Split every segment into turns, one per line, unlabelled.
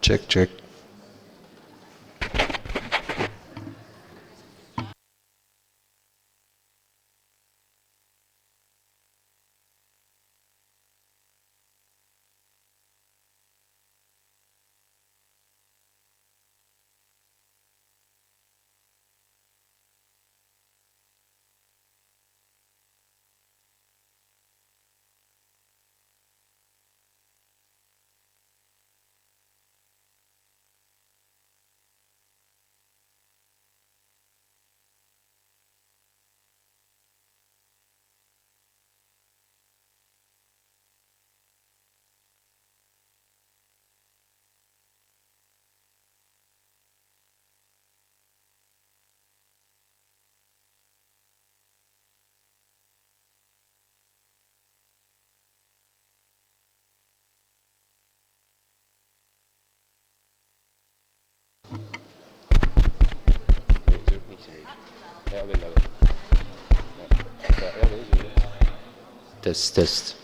Check, check. Test, test.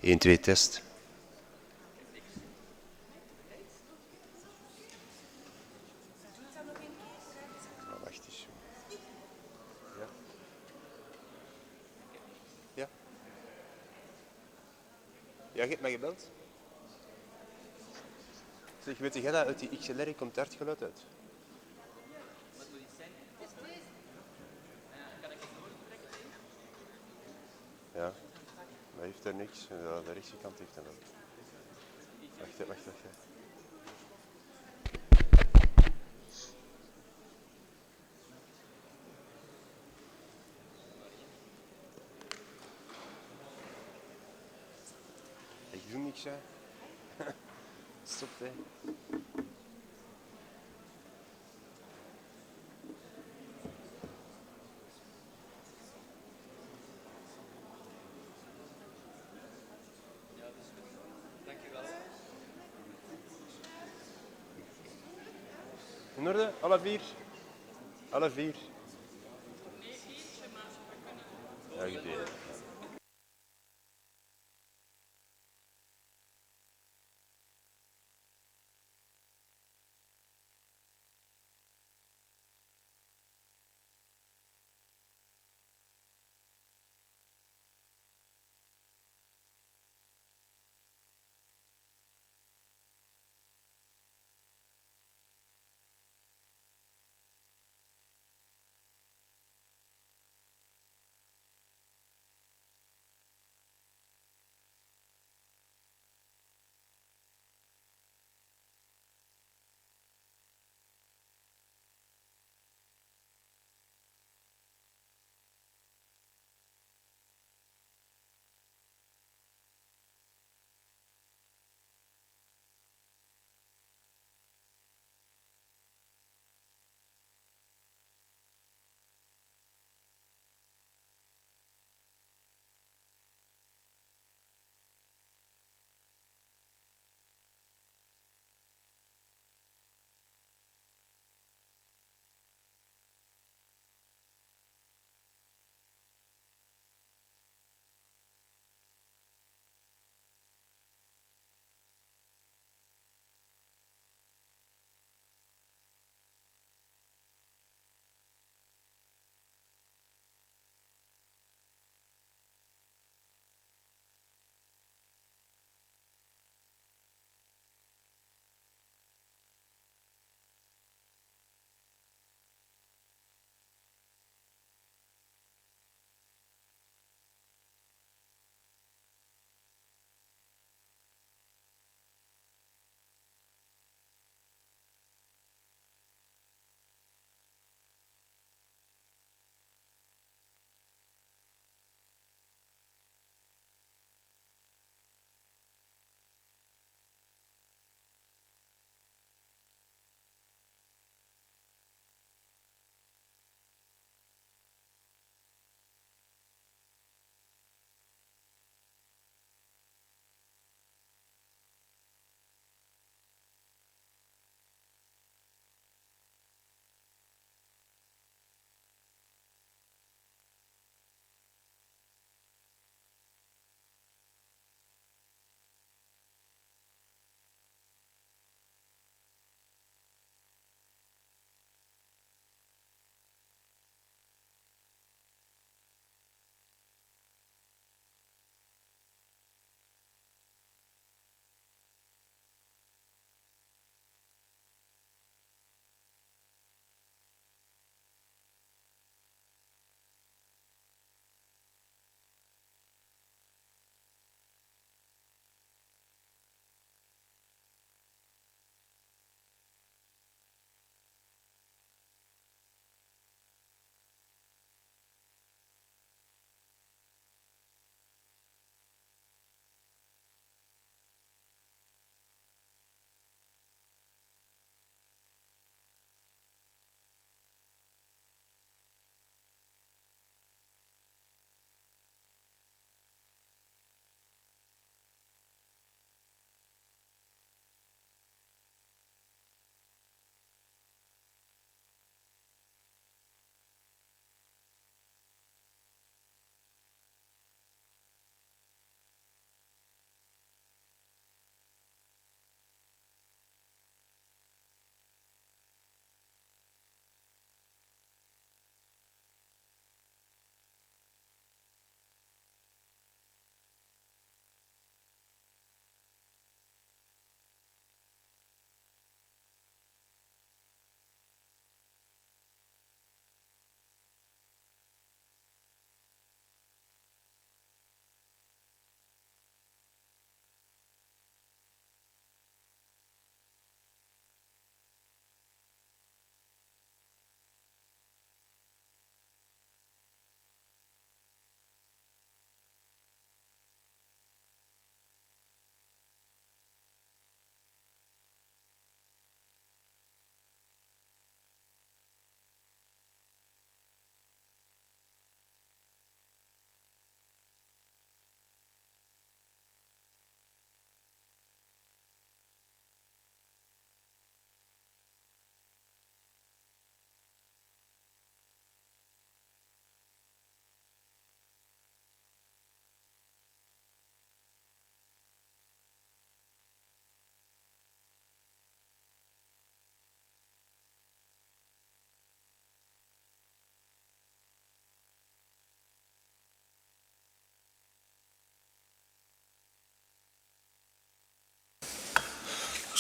1, 2, test. Oh, wacht eens. Ja? Ja? Ja, je hebt mij gebeld? Zeg, weet jij dat uit die XLR komt hard geluid uit? Ja, maar heeft er niks. Ja, de rechtse kant heeft er wel. Wacht, hè, wacht, wacht. Hè. Ik doe niks, hè. Stop, hè. In orde? Alle vier? Alle vier? Ja, goed idee.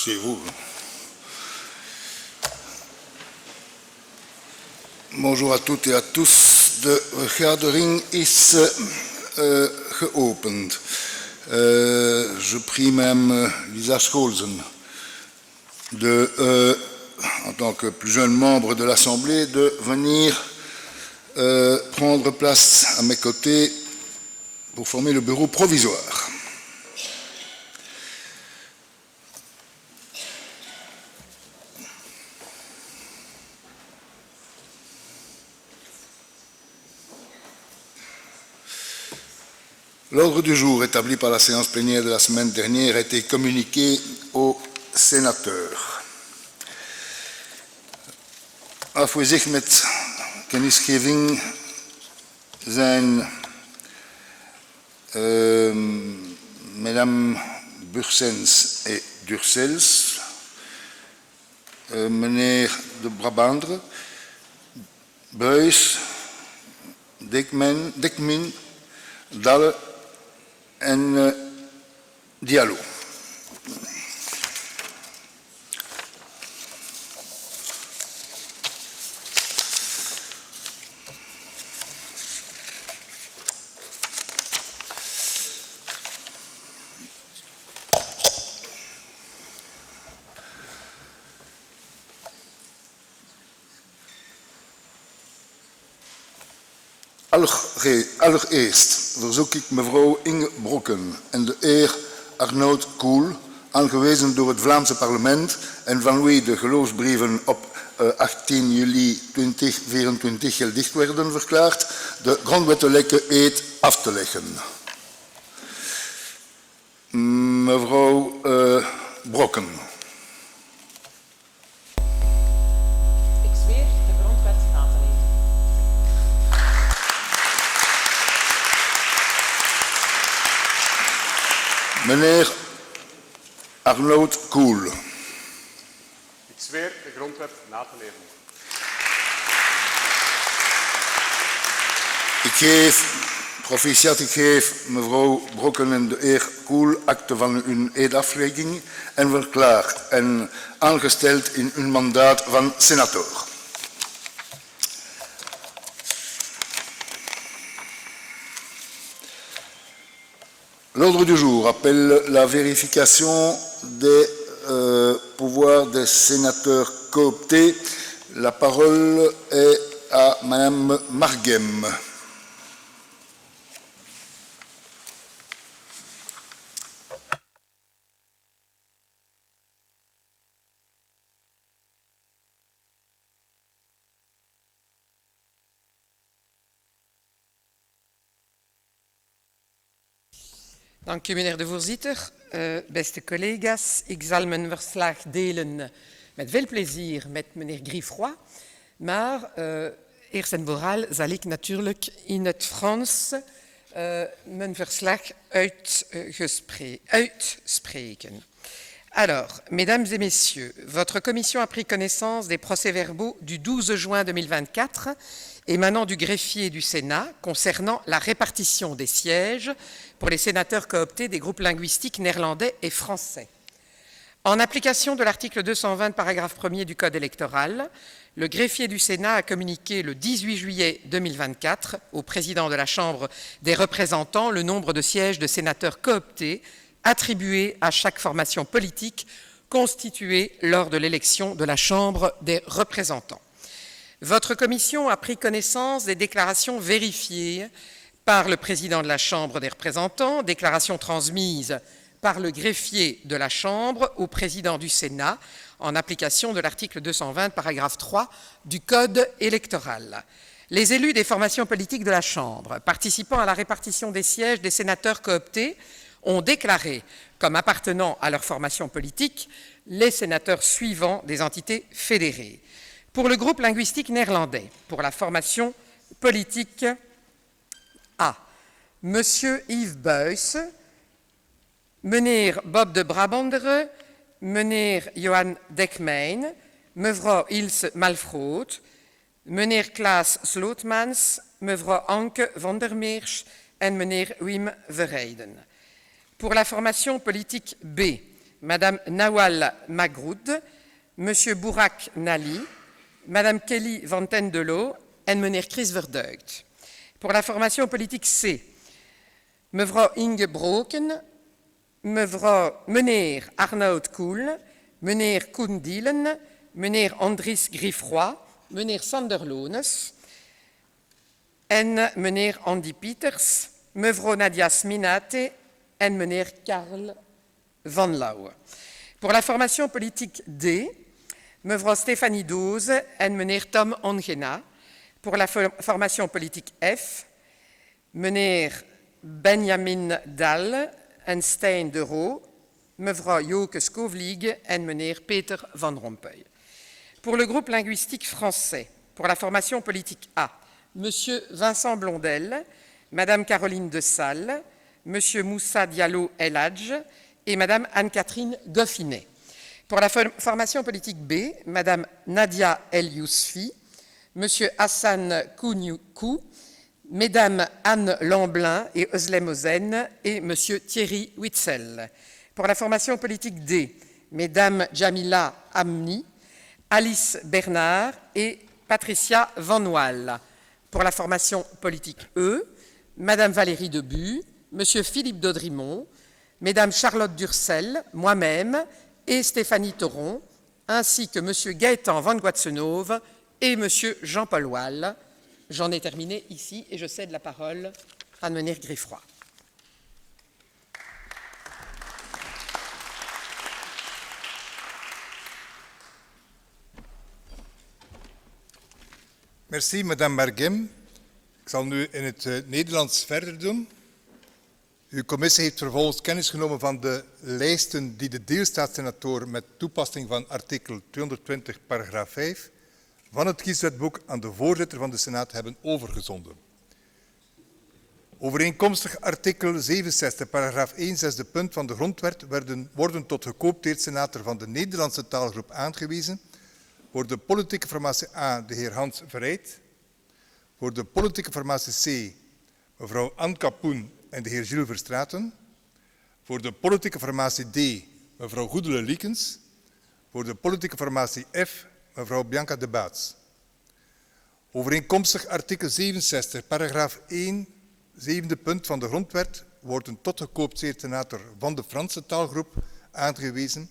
C'est vous. Bonjour à toutes et à tous. De vergadering is geopend. Je prie Madame Lisa Scholzen, en tant que plus jeune membre de l'Assemblée, de venir prendre place à mes côtés pour former le bureau provisoire. L'ordre du jour établi par la séance plénière de la semaine dernière a été communiqué aux sénateurs. Als we zich met kennisgeving zijn Mesdames Bursens et Dursels, meneer de Brabandre, Buys, Dekmin, Dalle en Diallo. Allereerst verzoek ik mevrouw Inge Brokken en de heer Arnoud Koel, aangewezen door het Vlaamse parlement en van wie de geloofsbrieven op 18 juli 2024 geldig werden verklaard, de grondwettelijke eed af te leggen. Mevrouw Brokken. Meneer Arnoud Koel.
Ik zweer de grondwet na te leven.
Ik geef mevrouw Brokken en de heer Koel akte van hun eedaflegging en verklaar en aangesteld in hun mandaat van senator. L'ordre du jour appelle la vérification des pouvoirs des sénateurs cooptés. La parole est à Madame Margem.
Dank u, meneer de voorzitter. Beste collega's, ik zal mijn verslag delen met veel plezier met meneer Griffroy, maar eerst en vooral zal ik natuurlijk in het Frans mijn verslag uitspreken. Alors, mesdames et messieurs, votre commission a pris connaissance des procès-verbaux du 12 juin 2024 émanant du greffier du Sénat concernant la répartition des sièges pour les sénateurs cooptés des groupes linguistiques néerlandais et français. En application de l'article 220, paragraphe 1er du Code électoral, le greffier du Sénat a communiqué le 18 juillet 2024 au président de la Chambre des représentants le nombre de sièges de sénateurs cooptés attribués à chaque formation politique constituée lors de l'élection de la Chambre des représentants. Votre commission a pris connaissance des déclarations vérifiées par le président de la Chambre des représentants, déclarations transmises par le greffier de la Chambre au président du Sénat en application de l'article 220, paragraphe 3 du Code électoral. Les élus des formations politiques de la Chambre participant à la répartition des sièges des sénateurs cooptés ont déclaré comme appartenant à leur formation politique les sénateurs suivants des entités fédérées. Pour le groupe linguistique néerlandais, pour la formation politique A, Monsieur Yves Buys, meneer Bob de Brabandere, meneer Johan Dekmijn, mevrouw Ilse Malfroot, meneer Klaas Slootmans, mevrouw Anke van der Meers en meneer Wim Verheyden. Pour la formation politique B, Madame Nawal Magroud, Monsieur Bourak Nali, Madame Kelly van Tendelo en meneer Chris Verduigt. Pour la formation politique C, mevrouw Inge Broken, meneer Arnoud Koel, meneer Koen Dielen, meneer Andries Griffroy, meneer Sander Lones en meneer Andy Pieters, mevrouw Nadia Sminate en meneer Karl Van Lauwe. Pour la formation politique D, mevrouw Stéphanie Doze en meneer Tom Ongena. Pour la formation politique F, meneer Benjamin Dal en Stijn de Roo, mevrouw Joke Skovlieg en meneer Peter Van Rompuy. Pour le groupe linguistique français, pour la formation politique A, monsieur Vincent Blondel, madame Caroline de Salle, monsieur Moussa Diallo El Hadj et madame Anne-Catherine Goffinet. Pour la formation politique B, madame Nadia El Yousfi, monsieur Hassan Kounioukou, mesdames Anne Lamblin et Özlem Ozen et monsieur Thierry Witzel. Pour la formation politique D, mesdames Jamila Amni, Alice Bernard et Patricia Van Waal. Pour la formation politique E, madame Valérie Debu, monsieur Philippe Daudrimont, mesdames Charlotte Durcel, moi-même et Stéphanie Thoron, ainsi que monsieur Gaëtan Van Guatsenove et monsieur Jean-Paul Wall. J'en ai terminé ici et je cède la parole à meneer Griffroy.
Merci, madame Margem. Ik zal nu in het Nederlands verder doen. Uw commissie heeft vervolgens kennis genomen van de lijsten die de deelstaatsenatoren met toepassing van artikel 220 paragraaf 5 van het kieswetboek aan de voorzitter van de Senaat hebben overgezonden. Overeenkomstig artikel 67 paragraaf 1 zesde punt van de grondwet worden tot gecoopteerd senator van de Nederlandse taalgroep aangewezen voor de politieke formatie A de heer Hans Verrijd, voor de politieke formatie C mevrouw Anne Kapoen en de heer Gilles Verstraeten, voor de politieke formatie D mevrouw Goedele Liekens, voor de politieke formatie F mevrouw Bianca de Baats. Overeenkomstig artikel 67 paragraaf 1 zevende punt van de grondwet worden tot gecoopteerd senator van de Franse taalgroep aangewezen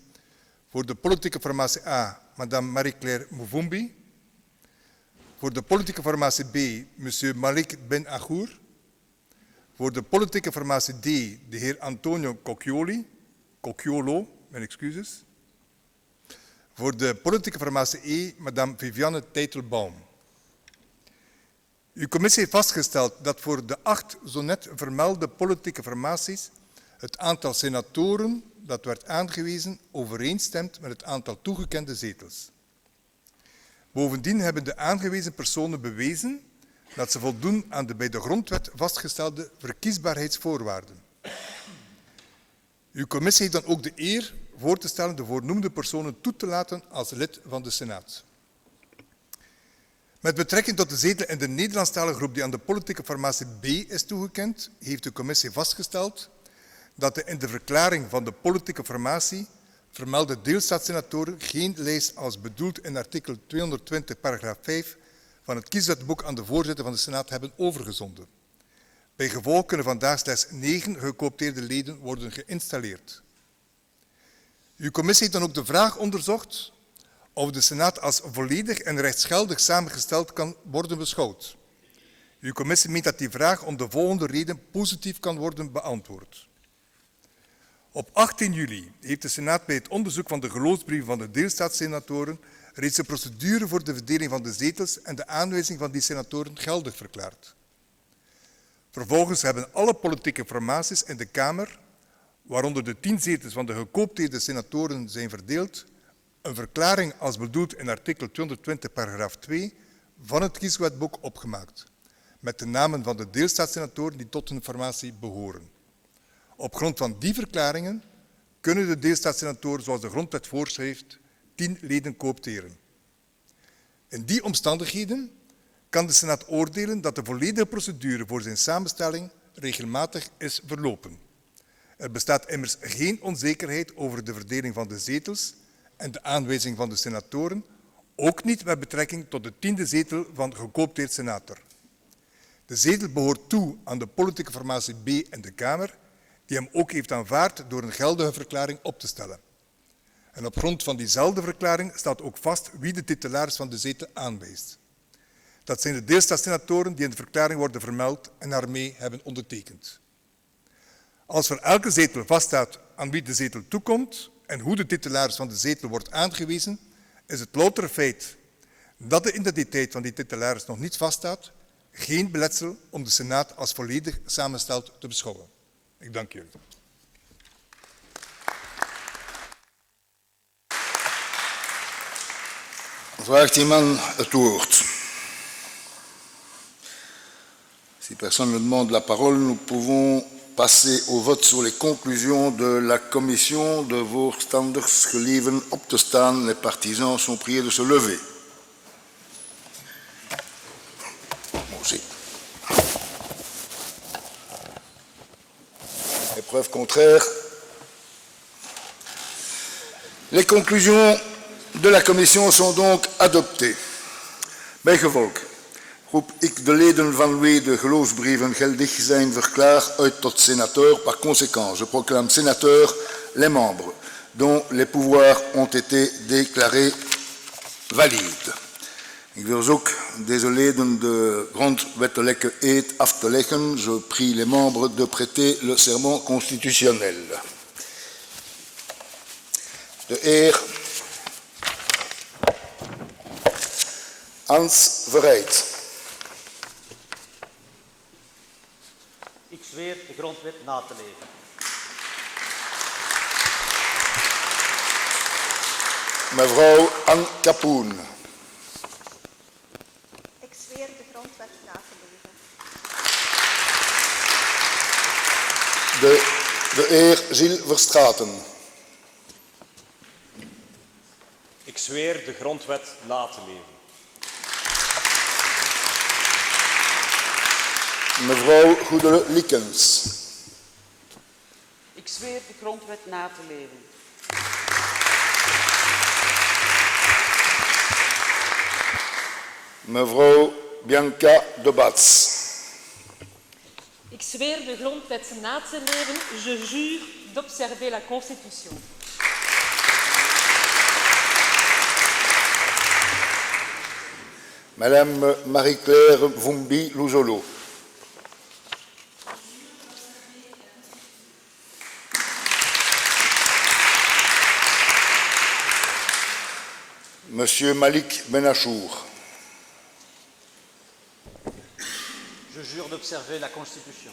voor de politieke formatie A madame Marie-Claire Muvumbi, voor de politieke formatie B monsieur Malik Ben Agour, voor de politieke formatie D de heer Antonio Cocchiolo, mijn excuses, voor de politieke formatie E madame Viviane Teitelbaum. Uw commissie heeft vastgesteld dat voor de 8 zo net vermelde politieke formaties het aantal senatoren dat werd aangewezen overeenstemt met het aantal toegekende zetels. Bovendien hebben de aangewezen personen bewezen dat ze voldoen aan de bij de grondwet vastgestelde verkiesbaarheidsvoorwaarden. Uw commissie heeft dan ook de eer voor te stellen de voornoemde personen toe te laten als lid van de Senaat. Met betrekking tot de zetel in de Nederlandstalige groep die aan de politieke formatie B is toegekend, heeft de commissie vastgesteld dat de in de verklaring van de politieke formatie vermelde deelstaatsenatoren geen lijst als bedoeld in artikel 220 paragraaf 5 van het kieswetboek aan de voorzitter van de Senaat hebben overgezonden. Bij gevolg kunnen vandaag slechts 9 gecoopteerde leden worden geïnstalleerd. Uw commissie heeft dan ook de vraag onderzocht of de Senaat als volledig en rechtsgeldig samengesteld kan worden beschouwd. Uw commissie meent dat die vraag om de volgende reden positief kan worden beantwoord. Op 18 juli heeft de Senaat bij het onderzoek van de geloofsbrieven van de deelstaatsenatoren reeds de procedure voor de verdeling van de zetels en de aanwijzing van die senatoren geldig verklaard. Vervolgens hebben alle politieke formaties in de Kamer, waaronder de 10 zetels van de gecoopteerde senatoren zijn verdeeld, een verklaring als bedoeld in artikel 220 paragraaf 2 van het kieswetboek opgemaakt, met de namen van de deelstaatsenatoren die tot hun formatie behoren. Op grond van die verklaringen kunnen de deelstaatsenatoren, zoals de grondwet voorschrijft, 10 leden coopteren. In die omstandigheden kan de Senaat oordelen dat de volledige procedure voor zijn samenstelling regelmatig is verlopen. Er bestaat immers geen onzekerheid over de verdeling van de zetels en de aanwijzing van de senatoren, ook niet met betrekking tot de 10e zetel van gecoopteerd senator. De zetel behoort toe aan de politieke formatie B in de Kamer, die hem ook heeft aanvaard door een geldige verklaring op te stellen. En op grond van diezelfde verklaring staat ook vast wie de titularis van de zetel aanwijst. Dat zijn de deelstaatsenatoren die in de verklaring worden vermeld en daarmee hebben ondertekend. Als voor elke zetel vaststaat aan wie de zetel toekomt en hoe de titularis van de zetel wordt aangewezen, is het louter feit dat de identiteit van die titularis nog niet vaststaat, geen beletsel om de Senaat als volledig samengesteld te beschouwen. Ik dank jullie.
Vraagt iemand het woord? Si personne ne demande la parole, nous pouvons passer au vote sur les conclusions de la commission. De voorstanders gelieven op te staan. Les partisans sont priés de se lever. Aussi. Épreuve contraire. Les conclusions de la commission sont donc adoptées. Bijgevolg. Groep ik de leden van wie de geloofsbrieven geldig zijn verklaard uit tot sénateur. Par conséquent, je proclame sénateur les membres dont les pouvoirs ont été déclarés valides. Ik verzoek deze leden de grondwettelijke eed af te leggen. Je prie les membres de prêter le serment constitutionnel. De heer Hans Verrijd.
Ik zweer de grondwet na te leven.
Mevrouw Anne Kapoen.
Ik zweer de grondwet na te leven.
De heer Gilles Verstraeten.
Ik zweer de grondwet na te leven.
Mevrouw Goedele-Likens.
Ik zweer de grondwet na te leven.
Mevrouw Bianca de Bats.
Ik zweer de grondwet na te leven. Je jure d'observer la Constitution.
Madame Marie-Claire Vumbi-Luzolo. Monsieur Malik Benachour.
Je jure d'observer la Constitution.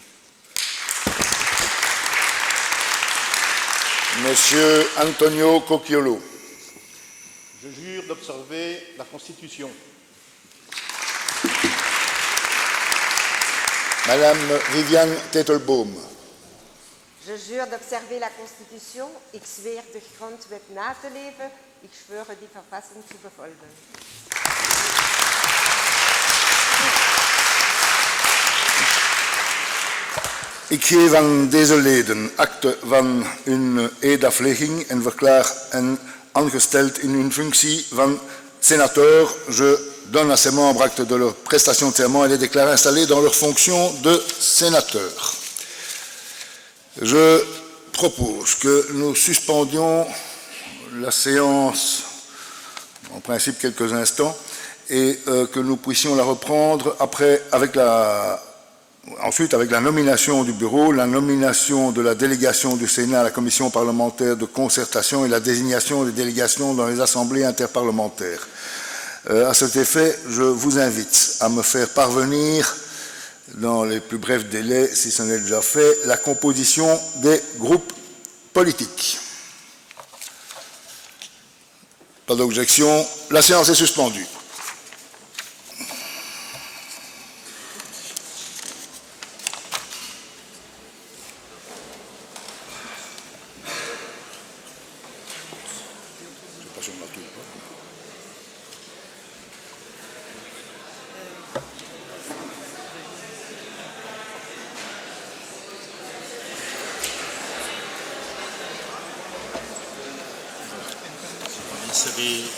Monsieur Antonio Cocchiolo.
Je jure d'observer la Constitution.
Madame Viviane Tettelboom.
Je jure d'observer la Constitution. Ik zweer de grondwet na te leven. Ik schwöre die Verfassung zu befolgen.
Ik geef aan deze leden akte van hun eedaflegging en verklaar hen aangesteld in hun functie van sénateur. Je donne à ces membres acte de leur prestation de serment et les déclare installés dans leur fonction de sénateur. Je propose que nous suspendions la séance, en principe quelques instants, et que nous puissions la reprendre après, ensuite avec la nomination du bureau, la nomination de la délégation du Sénat à la commission parlementaire de concertation et la désignation des délégations dans les assemblées interparlementaires. À cet effet, je vous invite à me faire parvenir, dans les plus brefs délais, si ce n'est déjà fait, la composition des groupes politiques. Pas d'objection. La séance est suspendue. Oui.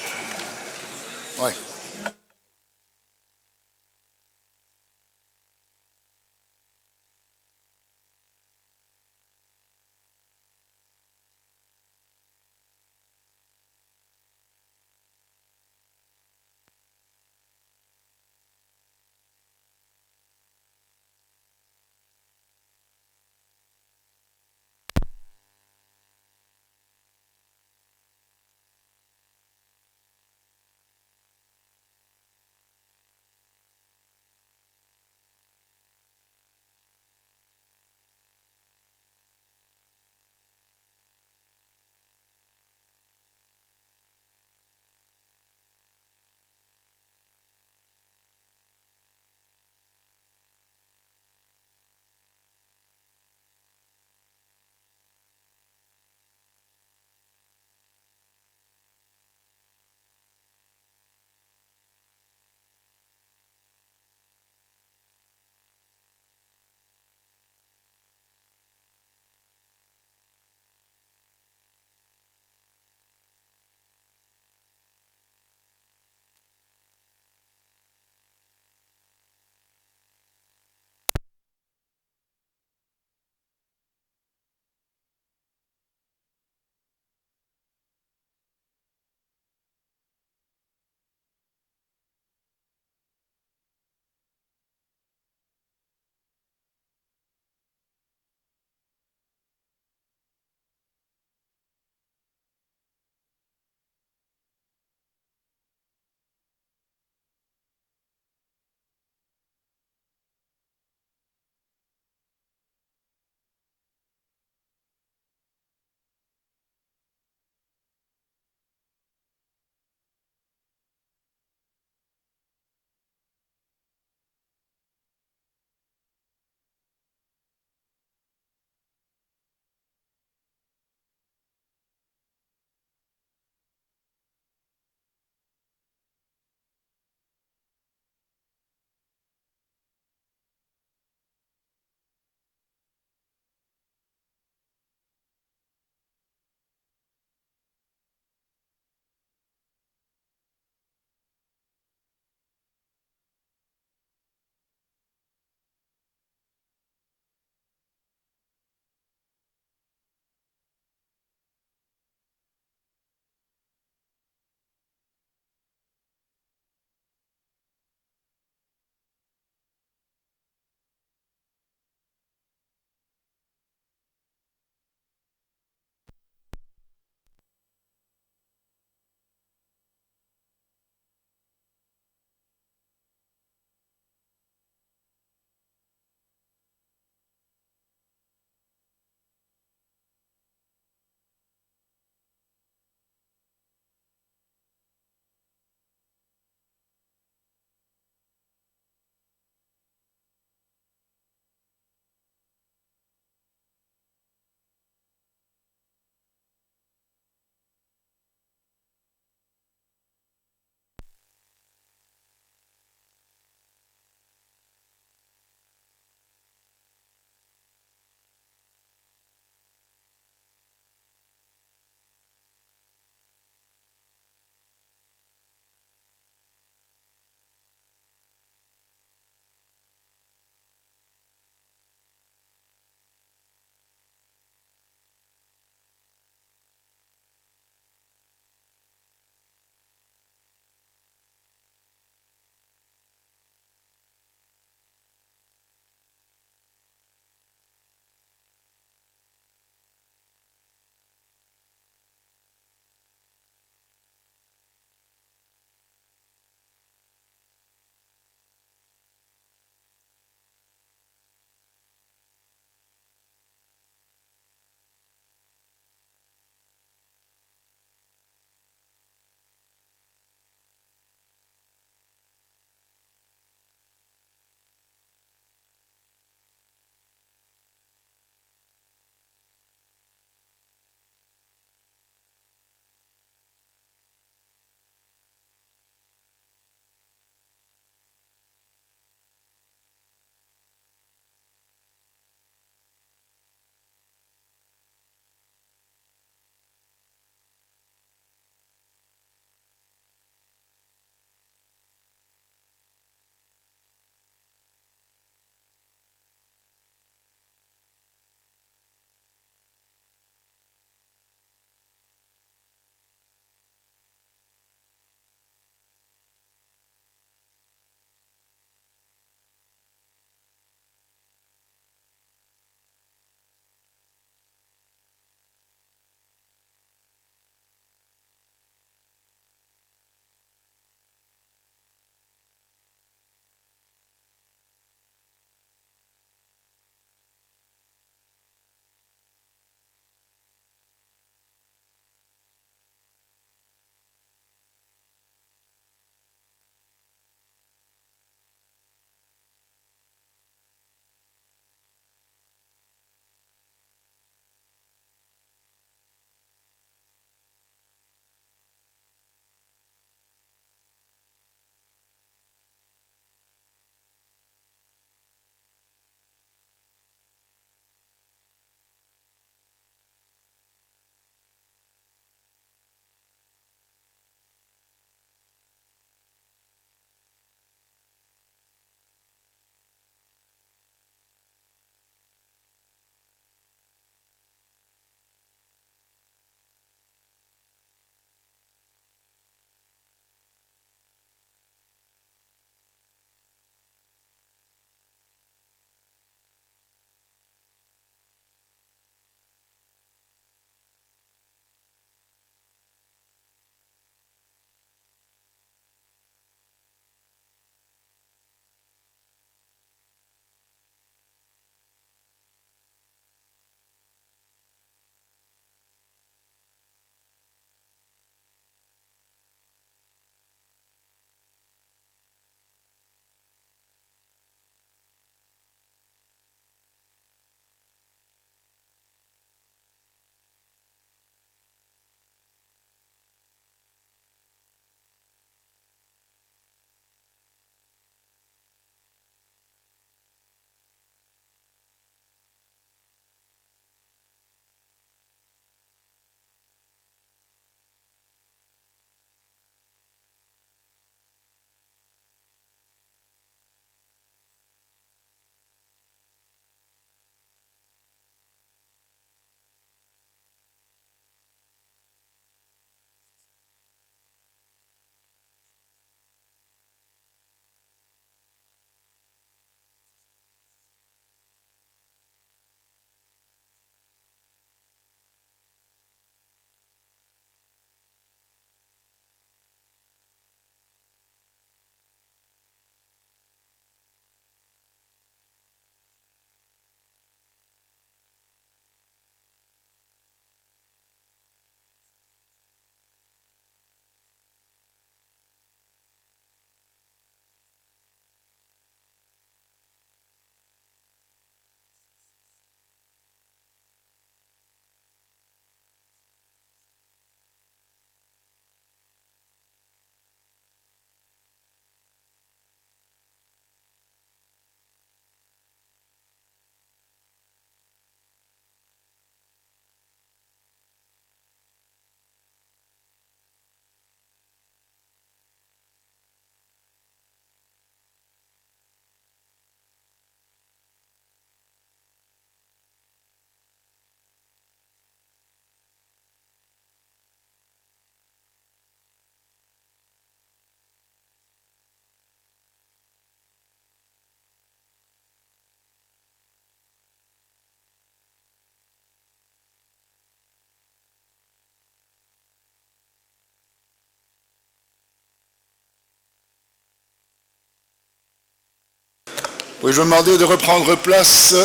Puis-je vous demander de reprendre place?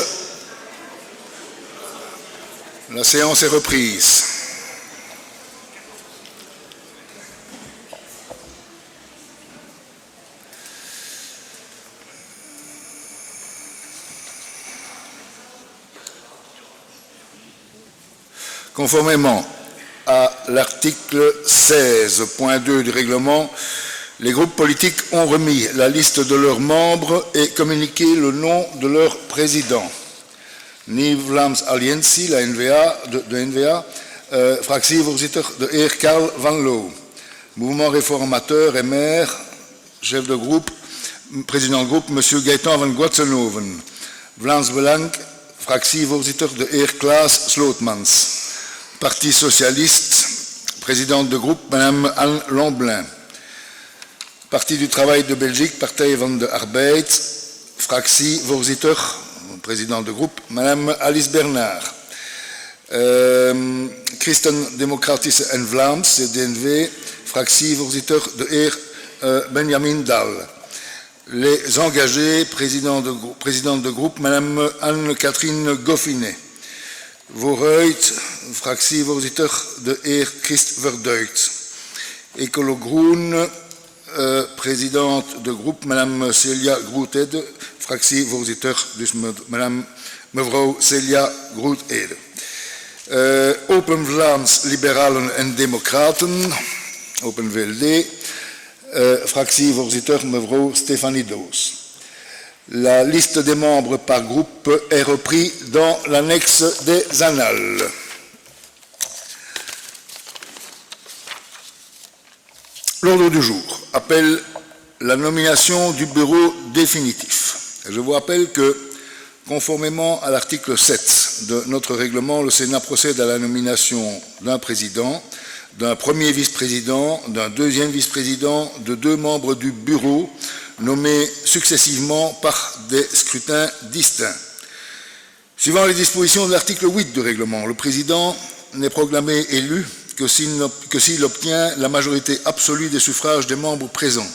La séance est reprise. Conformément à l'article 16.2 du règlement, les groupes politiques ont remis la liste de leurs membres et communiqué le nom de leur président. Nieuw Vlaams Alliantie, la NVA, de NVA, fractievoorzitter de heer Karl van Loo. Mouvement réformateur et maire, chef de groupe, président de groupe, M. Gaëtan van Guatsenhoven. Vlaams Belang, fractievoorzitter de heer Klaas Slootmans. Parti socialiste, présidente de groupe, Mme Anne Lamblin. Parti du travail de Belgique, Partij van de Arbeid, fractievoorzitter, président de groupe, Mme Alice Bernard. Christen-Democratische en Vlaams, CDNV, fractievoorzitter de heer Benjamin Dahl. Les engagés, présidente de groupe, Mme Anne-Catherine Goffinet. Vooruit, fractievoorzitter de heer Christ Verduykt. Ecolo Groen, présidente de groupe, Mme Celia Grootede, fractievoorzitter, dus mevrouw Celia Grootede. Open Vlaams Liberalen en Democraten, Open VLD, fractievoorzitter, mevrouw Stefanie Doos. La liste des membres par groupe est reprise dans l'annexe des annales. L'ordre du jour appelle la nomination du bureau définitif. Je vous rappelle que, conformément à l'article 7 de notre règlement, le Sénat procède à la nomination d'un président, d'un premier vice-président, d'un deuxième vice-président, de 2 membres du bureau, nommés successivement par des scrutins distincts. Suivant les dispositions de l'article 8 du règlement, le président n'est proclamé élu que s'il obtient la majorité absolue des suffrages des membres présents.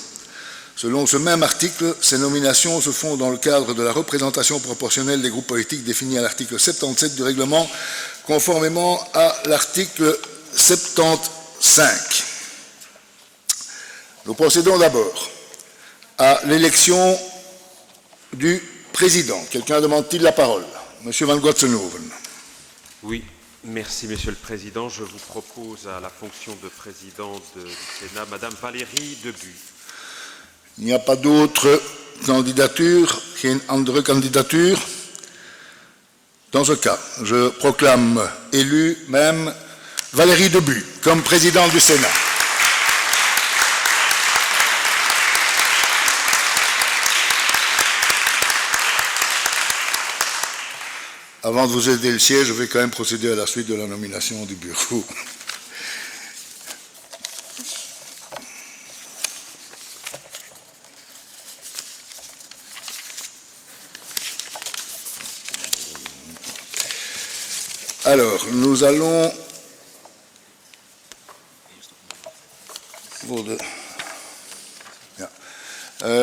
Selon ce même article, ces nominations se font dans le cadre de la représentation proportionnelle des groupes politiques définie à l'article 77 du règlement, conformément à l'article 75. Nous procédons d'abord à l'élection du président. Quelqu'un demande-t-il la parole? Monsieur Van Guatsenhoven.
Oui, merci Monsieur le Président. Je vous propose à la fonction de président du Sénat, Madame Valérie Debuy.
Il n'y a pas d'autres candidatures, geen andere candidature. Dans ce cas, je proclame élue Madame Valérie Debuy comme présidente du Sénat. Avant de vous aider le siège, je vais quand même procéder à la suite de la nomination du bureau. Alors, nous allons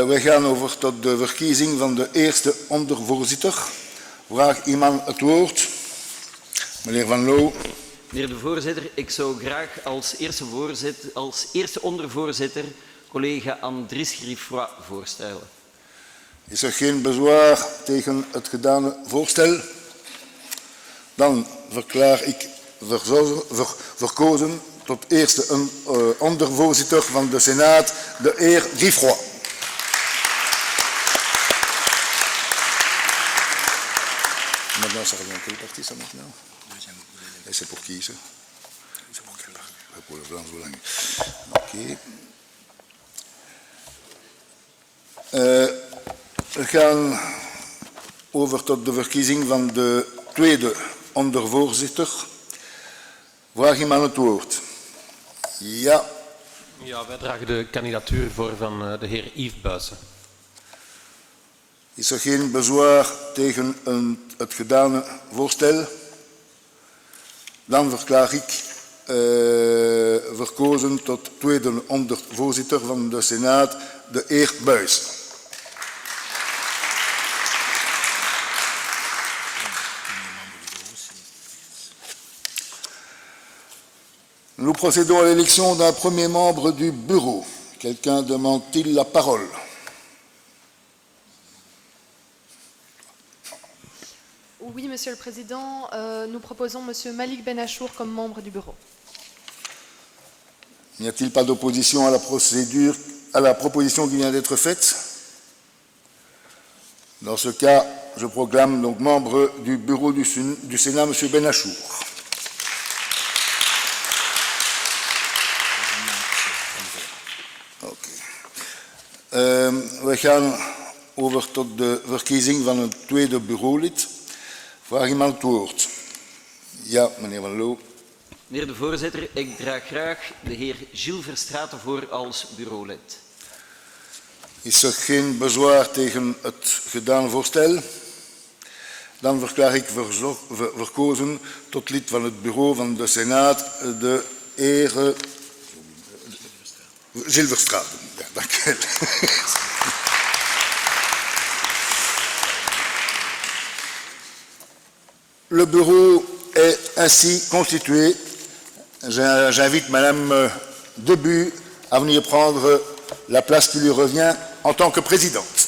we gaan over tot de verkiezing van de eerste ondervoorzitter. Vraag iemand het woord? Meneer Van Loo.
Meneer de voorzitter, ik zou graag als eerste ondervoorzitter collega Andries Griefroy voorstellen.
Is er geen bezwaar tegen het gedane voorstel? Dan verklaar ik verkozen tot eerste ondervoorzitter van de Senaat, de heer Griefroy. Maintenant, ça revient à quelle partie ça maintenant? Et c'est pour qui ça? C'est pour quelle partie? Pour le Vlaams Belang. Ok. We gaan over tot de verkiezing van de tweede ondervoorzitter. Vraag iemand het woord? Ja.
Ja, wij dragen de kandidatuur voor van de heer Yves Buijsen.
Is er geen bezwaar tegen het gedane voorstel? Dan verklaar ik verkozen tot tweede ondervoorzitter van de Senaat, de heer Buijsen. Nous procédons à l'élection d'un premier membre du bureau. Quelqu'un demande-t-il la parole?
Oui, Monsieur le Président, nous proposons Monsieur Malik Benachour comme membre du bureau.
N'y a-t-il pas d'opposition à la proposition qui vient d'être faite? Dans ce cas, je proclame donc membre du bureau du Sénat, M. Benachour. We gaan over tot de verkiezing van een tweede bureaulid. Vraag iemand het woord? Ja, meneer Van Loo.
Meneer de voorzitter, ik draag graag de heer Gilles Verstraeten voor als bureaulid.
Is er geen bezwaar tegen het gedane voorstel? Dan verklaar ik verkozen tot lid van het bureau van de Senaat de heer Gilles Verstraeten. Ja, dank u wel. Le bureau est ainsi constitué. J'invite Madame Debu à venir prendre la place qui lui revient en tant que présidente.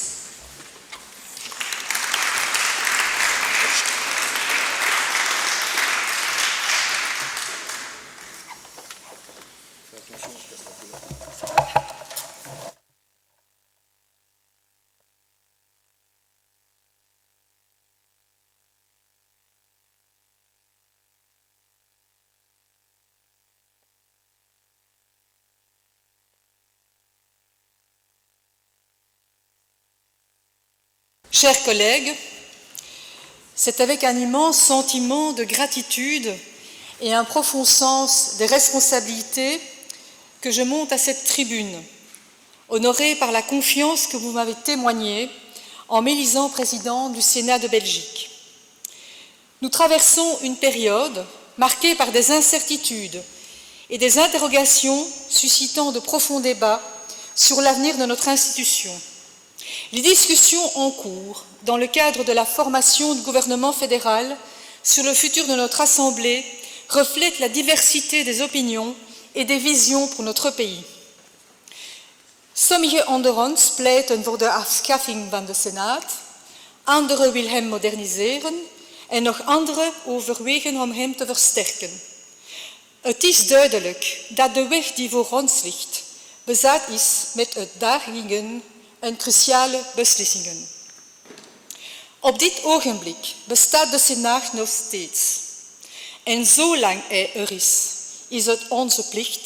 Chers collègues, c'est avec un immense sentiment de gratitude et un profond sens des responsabilités que je monte à cette tribune, honorée par la confiance que vous m'avez témoignée en m'élisant président du Sénat de Belgique. Nous traversons une période marquée par des incertitudes et des interrogations suscitant de profonds débats sur l'avenir de notre institution. Les discussions en cours dans le cadre de la formation du gouvernement fédéral sur le futur de notre Assemblée reflètent la diversité des opinions et des visions pour notre pays. Sommige onder ons pleiten voor de afschaffing van de Senaat, anderen willen hem moderniseren en nog anderen overwegen om hem te versterken. Het is duidelijk dat de weg die voor ons ligt bezaaid is met uitdagingen en cruciale beslissingen. Op dit ogenblik bestaat de Senaat nog steeds. En zolang hij er is het onze plicht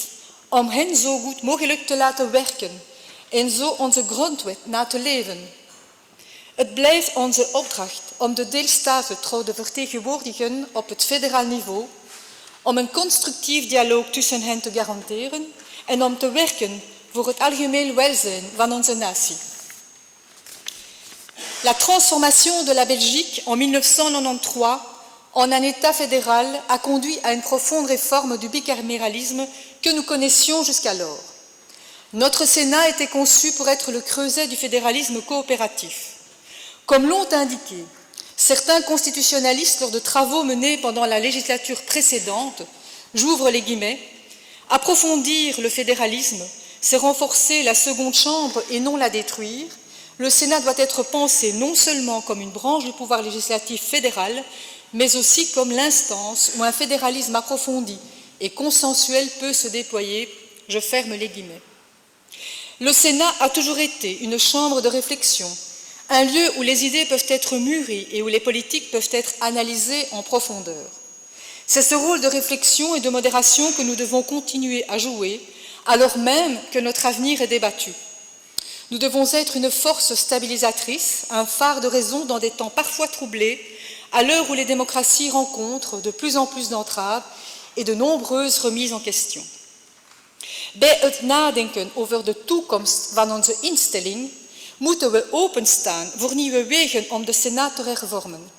om hen zo goed mogelijk te laten werken en zo onze grondwet na te leven. Het blijft onze opdracht om de deelstaten trouw te vertegenwoordigen op het federaal niveau, om een constructief dialoog tussen hen te garanderen en om te werken pour le algemeen welzijn van onze natie. La transformation de la Belgique en 1993 en un État fédéral a conduit à une profonde réforme du bicaméralisme que nous connaissions jusqu'alors. Notre Sénat était conçu pour être le creuset du fédéralisme coopératif. Comme l'ont indiqué certains constitutionnalistes lors de travaux menés pendant la législature précédente, j'ouvre les guillemets, approfondir le fédéralisme, c'est renforcer la seconde chambre et non la détruire. Le Sénat doit être pensé non seulement comme une branche du pouvoir législatif fédéral, mais aussi comme l'instance où un fédéralisme approfondi et consensuel peut se déployer. Je ferme les guillemets. Le Sénat a toujours été une chambre de réflexion, un lieu où les idées peuvent être mûries et où les politiques peuvent être analysées en profondeur. C'est ce rôle de réflexion et de modération que nous devons continuer à jouer, alors même que notre avenir est débattu. Nous devons être une force stabilisatrice, un phare de raison dans des temps parfois troublés, à l'heure où les démocraties rencontrent de plus en plus d'entraves et de nombreuses remises en question. Bij het nadenken over de toekomst van onze instelling moeten we openstaan voor nieuwe wegen om de Senaat te hervormen.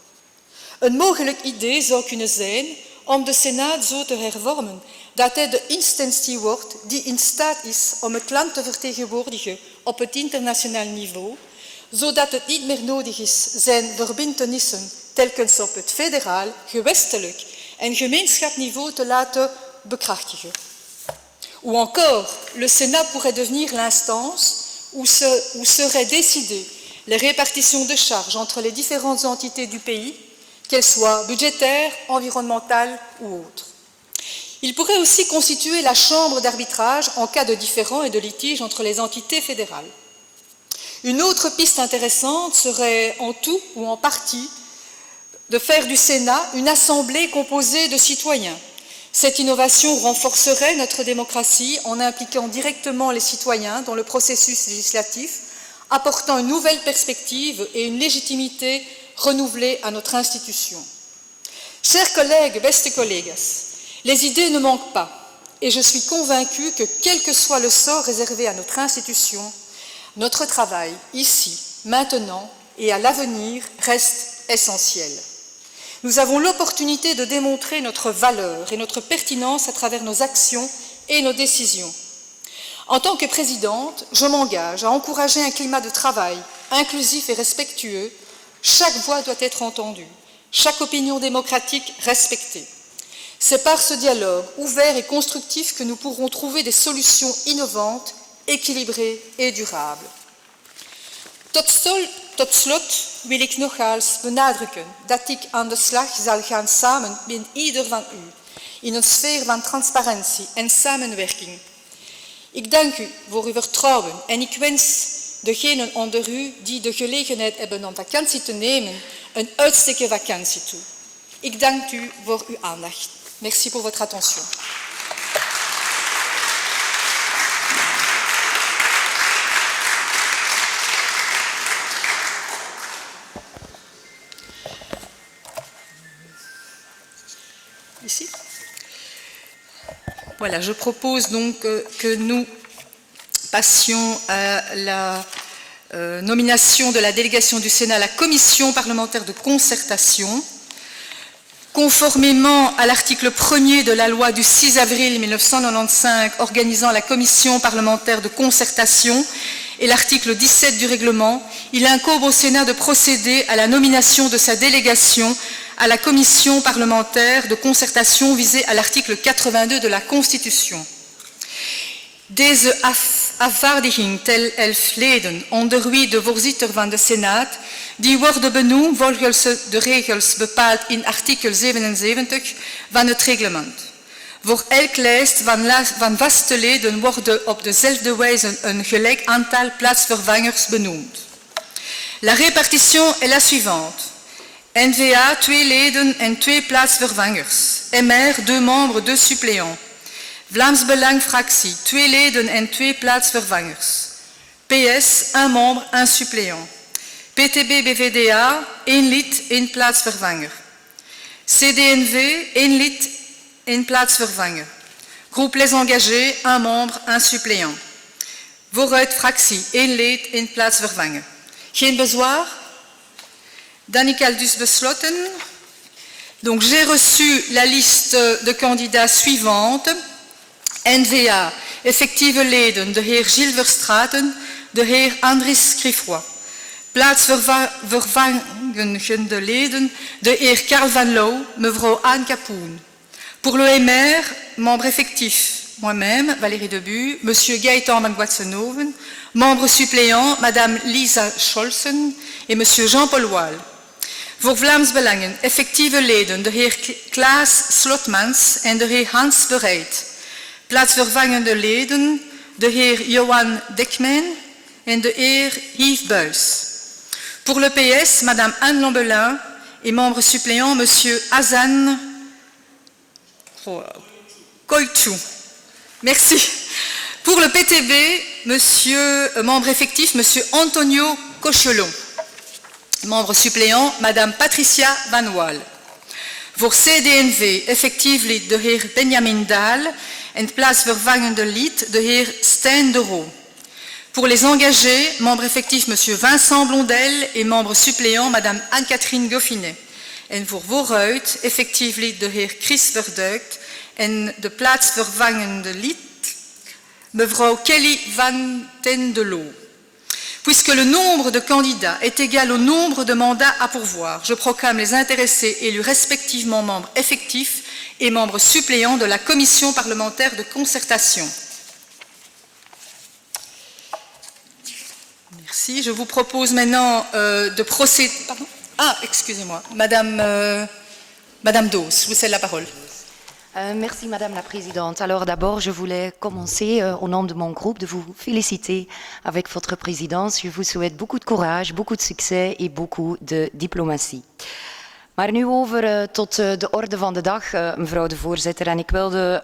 Een mogelijk idee zou kunnen zijn om de Senaat zo te hervormen dat hij de instantie wordt die in staat is om het land te vertegenwoordigen op het internationaal niveau, zodat het niet meer nodig is zijn verbintenissen telkens op het federaal, gewestelijk en gemeenschapsniveau te laten bekrachtigen. Ou encore, le Sénat pourrait devenir l'instance où seraient décidées les répartitions de charges entre les différentes entités du pays, qu'elles soient budgétaires, environnementales ou autres. Il pourrait aussi constituer la chambre d'arbitrage en cas de différend et de litige entre les entités fédérales. Une autre piste intéressante serait en tout ou en partie de faire du Sénat une assemblée composée de citoyens. Cette innovation renforcerait notre démocratie en impliquant directement les citoyens dans le processus législatif, apportant une nouvelle perspective et une légitimité renouvelée à notre institution. Chers collègues, beste collega's, les idées ne manquent pas et je suis convaincue que quel que soit le sort réservé à notre institution, notre travail, ici, maintenant et à l'avenir, reste essentiel. Nous avons l'opportunité de démontrer notre valeur et notre pertinence à travers nos actions et nos décisions. En tant que présidente, je m'engage à encourager un climat de travail inclusif et respectueux. Chaque voix doit être entendue, chaque opinion démocratique respectée. C'est par ce dialogue ouvert et constructif que nous pourrons trouver des solutions innovantes, équilibrées et durables. Tot slot wil ik nogmaals benadrukken dat ik aan de slag zal gaan samen met ieder van u in een sfeer van transparantie en samenwerking. Ik dank u voor uw vertrouwen en ik wens degenen onder u die de gelegenheid hebben om vakantie te nemen een uitstekende vakantie toe. Ik dank u voor uw aandacht. Merci pour votre attention. Ici. Voilà, je propose donc que nous passions à la nomination de la délégation du Sénat à la commission parlementaire de concertation. Conformément à l'article 1er de la loi du 6 avril 1995 organisant la commission parlementaire de concertation et l'article 17 du règlement, il incombe au Sénat de procéder à la nomination de sa délégation à la commission parlementaire de concertation visée à l'article 82 de la Constitution. Deze afvaardiging tel 11 leden, onder wie de voorzitter van de Senaat, die worden benoemd volgens de regels bepaald in artikel 77 van het reglement. Voor elk lijst van vaste leden worden op dezelfde wijze een gelijk aantal plaatsvervangers benoemd. La répartition est la suivante. N-VA 2 leden en 2 plaatsvervangers. MR 2 membres, 2 suppléants. Vlaams Belang fractie 2 leden en 2 plaatsvervangers. PS 1 membre, 1 suppléant. PTB-BVDA 1 lid, 1 plaatsvervanger. CDNV 1 lid, 1 plaatsvervanger. Groupe Les Engagés 1 membre, 1 suppléant. Vooruit fractie 1 lid, 1 plaatsvervanger. Geen bezwaar? Dan ik al dus besloten. Donc j'ai reçu la liste de candidats suivante. N-VA, effectieve leden, de heer Gilles Verstraeten, de heer Andries Griffroy. Plaatsvervangende leden, de heer Karl van Loo, mevrouw Anne Capoen. Pour le MR, membre effectif, moi-même, Valérie Debu, monsieur Gaëtan van Guatsenhoven, membre suppléant, madame Lisa Scholzen et monsieur Jean-Paul Wall. Voor Vlaams Belangen, effectieve leden, de heer Klaas Slotmans en de heer Hans Verreit. Plaatsvervangende leden, de heer Johan Dekman en de heer Yves Buys. Pour le PS, madame Anne Lambelin et membre suppléant, monsieur Hazan Koichou. Merci. Pour le PTB, membre effectif, monsieur Antonio Cochelon. Membre suppléant, madame Patricia Van Wal. Voor CDNV, effectief lid, de heer Benjamin Dahl en plaatsvervangende lid, de heer Stijn de Roo. Pour les engagés, membre effectif, monsieur Vincent Blondel et membre suppléant, madame Anne-Catherine Goffinet. En voor Vooruit, effectief lid, de heer Chris Verduikt en de plaatsvervangende lid, mevrouw Kelly van ten de Loo. Puisque le nombre de candidats est égal au nombre de mandats à pourvoir, je proclame les intéressés élus respectivement membres effectifs et membres suppléants de la commission parlementaire de concertation. Merci. Je vous propose maintenant de procéder... Pardon. Ah, excusez-moi. Madame Dos, vous cède la parole.
Merci Madame la Présidente. Alors d'abord, je voulais commencer au nom de mon groupe de vous féliciter avec votre présidence. Je vous souhaite beaucoup de courage, beaucoup de succes et beaucoup de diplomatie. Maar nu over tot de orde van de dag, mevrouw de voorzitter. En ik wilde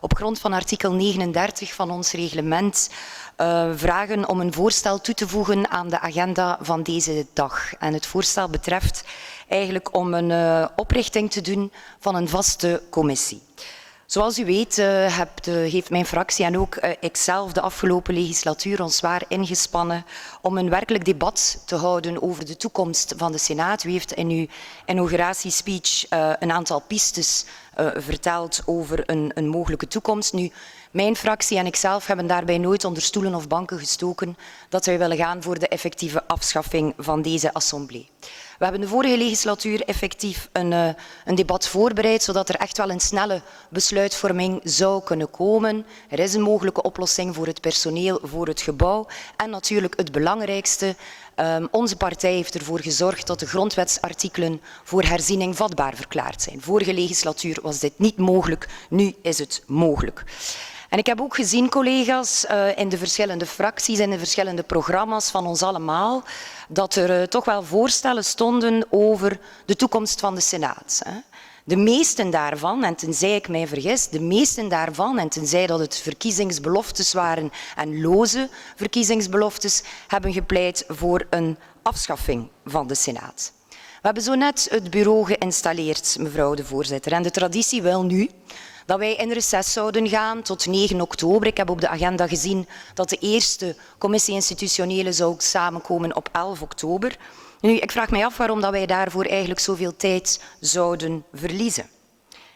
op grond van artikel 39 van ons reglement vragen om een voorstel toe te voegen aan de agenda van deze dag. En het voorstel betreft eigenlijk om een oprichting te doen van een vaste commissie. Zoals u weet heeft mijn fractie en ook ikzelf de afgelopen legislatuur ons zwaar ingespannen om een werkelijk debat te houden over de toekomst van de Senaat. U heeft in uw inauguratiespeech een aantal pistes verteld over een mogelijke toekomst. Nu, mijn fractie en ikzelf hebben daarbij nooit onder stoelen of banken gestoken dat wij willen gaan voor de effectieve afschaffing van deze assemblée. We hebben de vorige legislatuur effectief een debat voorbereid, zodat er echt wel een snelle besluitvorming zou kunnen komen. Er is een mogelijke oplossing voor het personeel, voor het gebouw. En natuurlijk het belangrijkste, onze partij heeft ervoor gezorgd dat de grondwetsartikelen voor herziening vatbaar verklaard zijn. Vorige legislatuur was dit niet mogelijk, nu is het mogelijk. En ik heb ook gezien, collega's, in de verschillende fracties en de verschillende programma's van ons allemaal, dat er toch wel voorstellen stonden over de toekomst van de Senaat. De meesten daarvan, en tenzij ik mij vergis, de meesten daarvan, en tenzij dat het verkiezingsbeloftes waren en loze verkiezingsbeloftes, hebben gepleit voor een afschaffing van de Senaat. We hebben zo net het bureau geïnstalleerd, mevrouw de voorzitter, en de traditie wil nu dat wij in reces zouden gaan tot 9 oktober. Ik heb op de agenda gezien dat de eerste commissie institutionele zou samenkomen op 11 oktober. Nu, ik vraag mij af waarom dat wij daarvoor eigenlijk zoveel tijd zouden verliezen.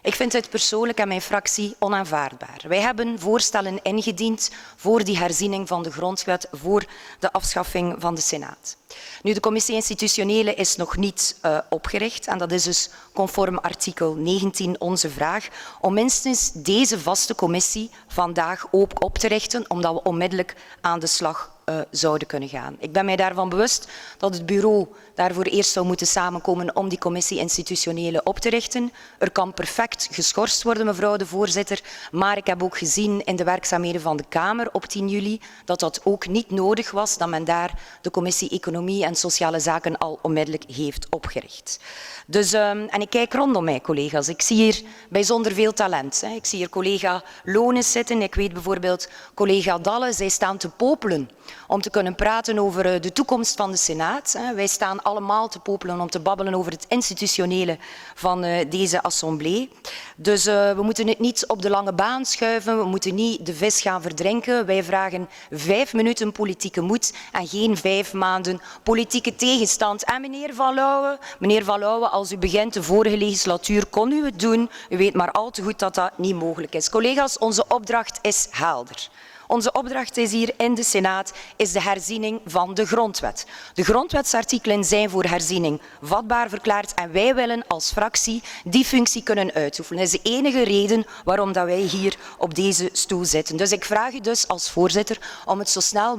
Ik vind dit persoonlijk en mijn fractie onaanvaardbaar. Wij hebben voorstellen ingediend voor die herziening van de grondwet, voor de afschaffing van de Senaat. Nu, de commissie institutionele is nog niet opgericht en dat is dus conform artikel 19 onze vraag om minstens deze vaste commissie vandaag ook op te richten, omdat we onmiddellijk aan de slag zouden kunnen gaan. Ik ben mij daarvan bewust dat het bureau daarvoor eerst zou moeten samenkomen om die commissie institutionele op te richten. Er kan perfect geschorst worden, mevrouw de voorzitter, maar ik heb ook gezien in de werkzaamheden van de Kamer op 10 juli dat dat ook niet nodig was, dat men daar de commissie Economie en Sociale Zaken al onmiddellijk heeft opgericht. Dus, en ik kijk rondom mij, collega's. Ik zie hier bijzonder veel talent. Ik zie hier collega Lones zitten. Ik weet bijvoorbeeld collega Dalle. Zij staan te popelen om te kunnen praten over de toekomst van de Senaat. Wij staan allemaal te popelen om te babbelen over het institutionele van deze assemblée. Dus we moeten het niet op de lange baan schuiven. We moeten niet de vis gaan verdrinken. Wij vragen 5 minuten politieke moed en geen 5 maanden politieke tegenstand. En meneer Van Lauwe, als u begint de vorige legislatuur, kon u het doen. U weet maar al te goed dat dat niet mogelijk is. Collega's, onze opdracht is helder. Onze opdracht is hier in de Senaat is de herziening van de grondwet. De grondwetsartikelen zijn voor herziening vatbaar verklaard en wij willen als fractie die functie kunnen uitoefenen. Dat is de enige reden waarom dat wij hier op deze stoel zitten. Dus ik vraag u dus als voorzitter om het zo snel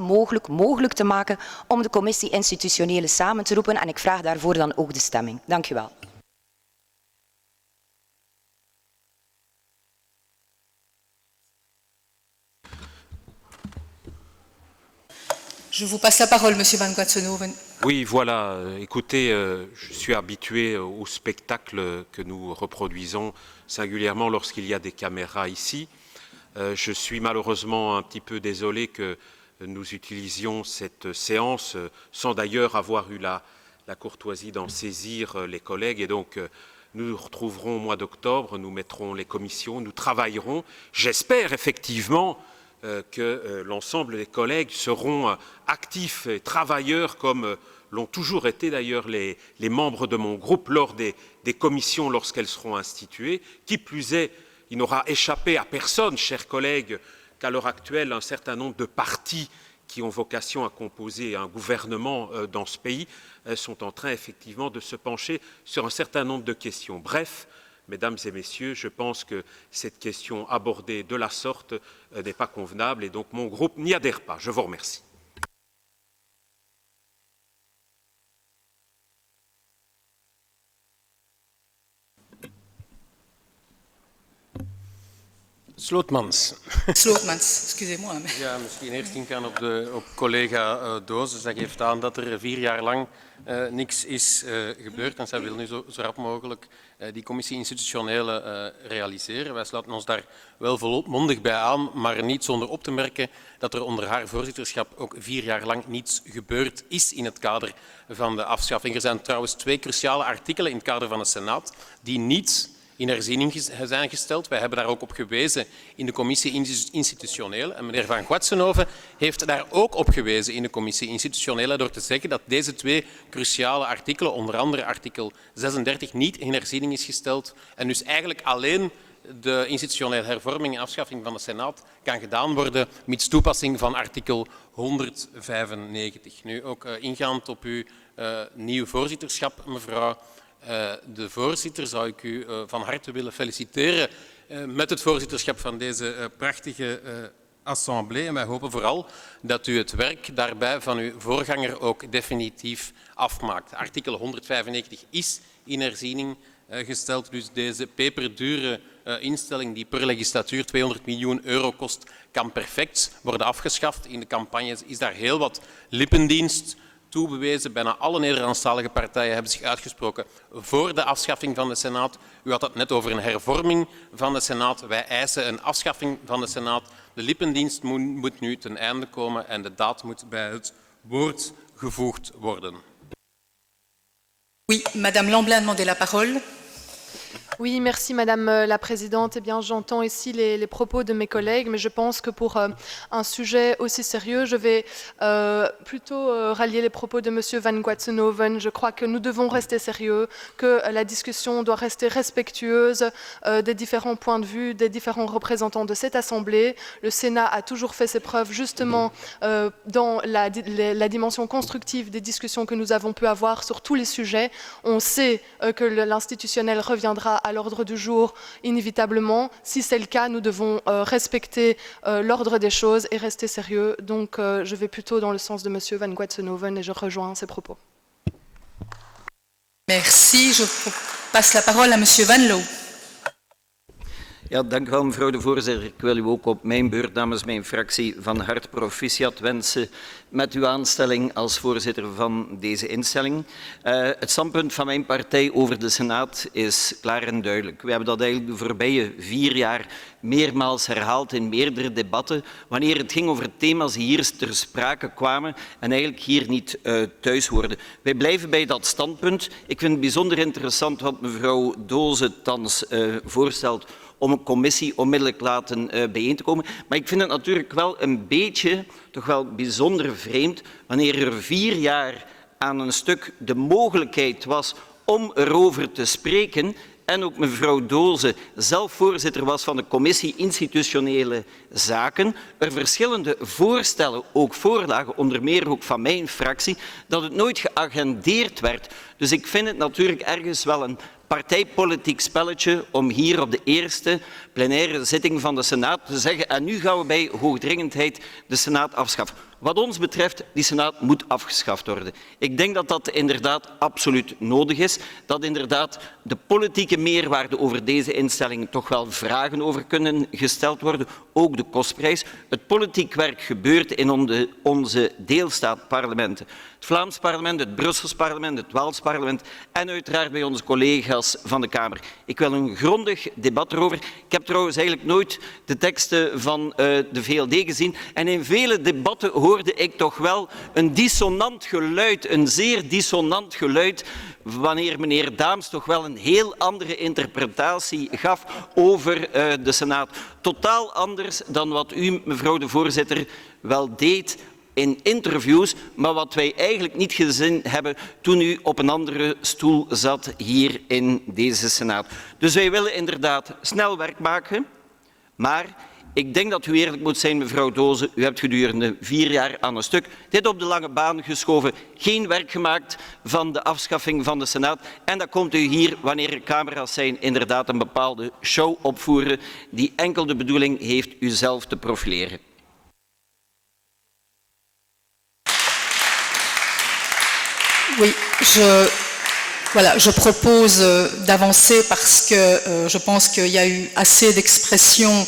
mogelijk te maken om de commissie institutionele samen te roepen en ik vraag daarvoor dan ook de stemming. Dank u wel.
Je vous passe la parole, Monsieur Van Quatsenhoven.
Oui, voilà. Écoutez, je suis habitué au spectacle que nous reproduisons, singulièrement lorsqu'il y a des caméras ici. Je suis malheureusement un petit peu désolé que nous utilisions cette séance sans d'ailleurs avoir eu la courtoisie d'en saisir les collègues. Et donc, nous nous retrouverons au mois d'octobre, nous mettrons les commissions, nous travaillerons. J'espère effectivement que l'ensemble des collègues seront actifs et travailleurs comme l'ont toujours été d'ailleurs les membres de mon groupe lors des commissions lorsqu'elles seront instituées. Qui plus est, il n'aura échappé à personne, chers collègues, qu'à l'heure actuelle, un certain nombre de partis qui ont vocation à composer un gouvernement dans ce pays sont en train effectivement de se pencher sur un certain nombre de questions. Bref, mesdames et messieurs, je pense que cette question abordée de la sorte n'est pas convenable et donc mon groupe n'y adhère pas. Je vous remercie.
Slootmans.
Slootmans, excusez-moi. Maar...
Ja, misschien eerst ingaan op collega Doze. Zij geeft aan dat er 4 jaar lang niks is gebeurd en zij wil nu zo rap mogelijk die commissie institutionele realiseren. Wij sluiten ons daar wel volmondig bij aan, maar niet zonder op te merken dat er onder haar voorzitterschap ook 4 jaar lang niets gebeurd is in het kader van de afschaffing. Er zijn trouwens 2 cruciale artikelen in het kader van de Senaat die niet in herziening zijn gesteld. Wij hebben daar ook op gewezen in de commissie institutioneel. En meneer Van Guatsenoven heeft daar ook op gewezen in de commissie institutioneel door te zeggen dat deze 2 cruciale artikelen, onder andere artikel 36, niet in herziening is gesteld en dus eigenlijk alleen de institutionele hervorming en afschaffing van de Senaat kan gedaan worden mits toepassing van artikel 195. Nu ook ingaand op uw nieuw voorzitterschap, mevrouw de voorzitter, zou ik u van harte willen feliciteren met het voorzitterschap van deze prachtige assemblée. En wij hopen vooral dat u het werk daarbij van uw voorganger ook definitief afmaakt. Artikel 195 is in herziening gesteld, dus deze peperdure instelling die per legislatuur 200 miljoen euro kost, kan perfect worden afgeschaft. In de campagnes is daar heel wat lippendienst toebewezen. Bijna alle Nederlandstalige partijen hebben zich uitgesproken voor de afschaffing van de Senaat. U had het net over een hervorming van de Senaat. Wij eisen een afschaffing van de Senaat. De lippendienst moet nu ten einde komen en de daad moet bij het woord gevoegd worden.
Oui, Madame Lamblin a demandé la parole.
Oui, merci Madame la Présidente. Eh bien, j'entends ici les propos de mes collègues, mais je pense que pour un sujet aussi sérieux, je vais plutôt rallier les propos de Monsieur Van Guatsenoven. Je crois que nous devons rester sérieux, que la discussion doit rester respectueuse des différents points de vue, des différents représentants de cette Assemblée. Le Sénat a toujours fait ses preuves justement dans la dimension constructive des discussions que nous avons pu avoir sur tous les sujets. On sait que l'institutionnel reviendra à l'ordre du jour inévitablement. Si c'est le cas, nous devons respecter l'ordre des choses et rester sérieux. Donc je vais plutôt dans le sens de M. Van Guatsenoven et je rejoins ses propos.
Merci. Je passe la parole à M. Van Loo.
Ja, dank u wel, mevrouw de voorzitter. Ik wil u ook op mijn beurt namens mijn fractie van harte proficiat wensen met uw aanstelling als voorzitter van deze instelling. Het standpunt van mijn partij over de Senaat is klaar en duidelijk. We hebben dat eigenlijk de voorbije 4 jaar meermaals herhaald in meerdere debatten, wanneer het ging over thema's die hier ter sprake kwamen en eigenlijk hier niet thuis hoorden. Wij blijven bij dat standpunt. Ik vind het bijzonder interessant wat mevrouw Doze thans voorstelt om een commissie onmiddellijk laten bijeen te komen. Maar ik vind het natuurlijk wel een beetje, toch wel bijzonder vreemd, wanneer er 4 jaar aan een stuk de mogelijkheid was om erover te spreken en ook mevrouw Doze zelf voorzitter was van de commissie Institutionele Zaken, er verschillende voorstellen ook voorlagen, onder meer ook van mijn fractie, dat het nooit geagendeerd werd. Dus ik vind het natuurlijk ergens wel een partijpolitiek spelletje om hier op de eerste plenaire zitting van de Senaat te zeggen en nu gaan we bij hoogdringendheid de Senaat afschaffen. Wat ons betreft, die Senaat moet afgeschaft worden. Ik denk dat dat inderdaad absoluut nodig is, dat inderdaad de politieke meerwaarde over deze instelling toch wel vragen over kunnen gesteld worden, ook de kostprijs. Het politiek werk gebeurt in onze deelstaatparlementen. Het Vlaams parlement, het Brussels parlement, het Waals parlement en uiteraard bij onze collega's van de Kamer. Ik wil een grondig debat erover. Ik heb trouwens eigenlijk nooit de teksten van de VLD gezien en in vele debatten hoorde ik toch wel een dissonant geluid, een zeer dissonant geluid, wanneer meneer Daams toch wel een heel andere interpretatie gaf over de Senaat. Totaal anders dan wat u, mevrouw de voorzitter, wel deed in interviews, maar wat wij eigenlijk niet gezien hebben toen u op een andere stoel zat hier in deze Senaat. Dus wij willen inderdaad snel werk maken, maar ik denk dat u eerlijk moet zijn, mevrouw Doze. U hebt gedurende 4 jaar aan een stuk dit op de lange baan geschoven, geen werk gemaakt van de afschaffing van de Senaat. En dan komt u hier, wanneer er camera's zijn, inderdaad een bepaalde show opvoeren die enkel de bedoeling heeft uzelf te profileren.
Oui, je propose d'avancer parce que je pense qu'il y a eu assez d'expressions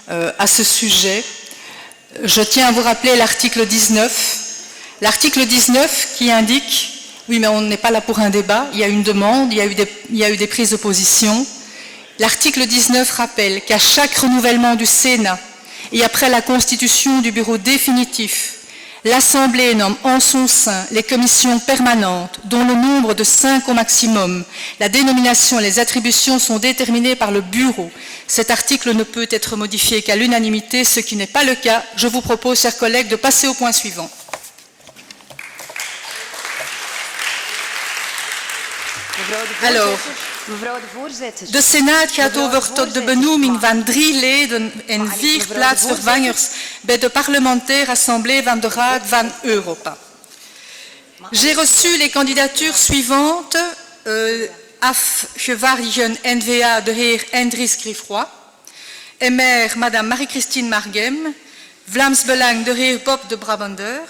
à ce sujet. Je tiens à vous rappeler l'article 19. L'article 19 qui indique, oui mais on n'est pas là pour un débat, il y a une demande, il y a eu des prises de position. L'article 19 rappelle qu'à chaque renouvellement du Sénat et après la constitution du bureau définitif, l'Assemblée nomme en son sein les commissions permanentes, dont le nombre de 5 au maximum. La dénomination et les attributions sont déterminées par le bureau. Cet article ne peut être modifié qu'à l'unanimité, ce qui n'est pas le cas. Je vous propose, chers collègues, de passer au point suivant. Alors, de Senaat gaat over tot de benoeming van 3 leden en 4 plaatsvervangers bij de parlementaire assemblée van de Raad van Europa. J'ai reçu les candidatures suivantes, afgevaardigden N-VA de heer Andries Griffroy, MR madame Marie-Christine Margem, Vlaams Belang de heer Bob de Brabander,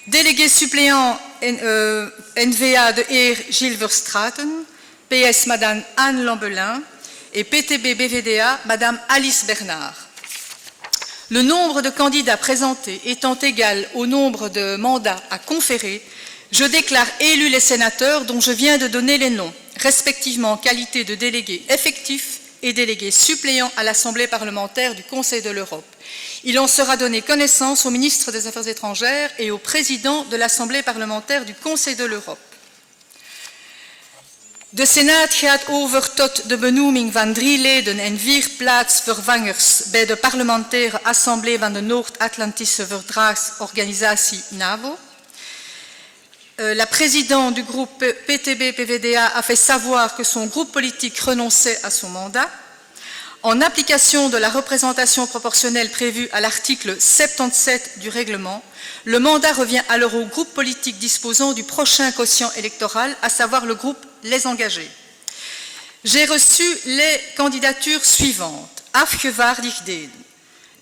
délégué suppléant N-VA de heer Gilles Verstraeten, PS madame Anne Lambelin et PTB-BVDA madame Alice Bernard. Le nombre de candidats présentés étant égal au nombre de mandats à conférer, je déclare élus les sénateurs dont je viens de donner les noms, respectivement en qualité de délégués effectifs et délégués suppléants à l'Assemblée parlementaire du Conseil de l'Europe. Il en sera donné connaissance au ministre des Affaires étrangères et au président de l'Assemblée parlementaire du Conseil de l'Europe. De Senaat gaat over tot de benoeming van 3 leden en 4 plaatsvervangers bij de parlementaire Assemblée van de Noord-Atlantische Verdragsorganisatie NAVO. La présidente du groupe PTB-PVDA a fait savoir que son groupe politique renonçait à son mandat. En application de la représentation proportionnelle prévue à l'article 77 du règlement, le mandat revient alors au groupe politique disposant du prochain quotient électoral, à savoir le groupe Les Engagés. J'ai reçu les candidatures suivantes. Afgevaardigden.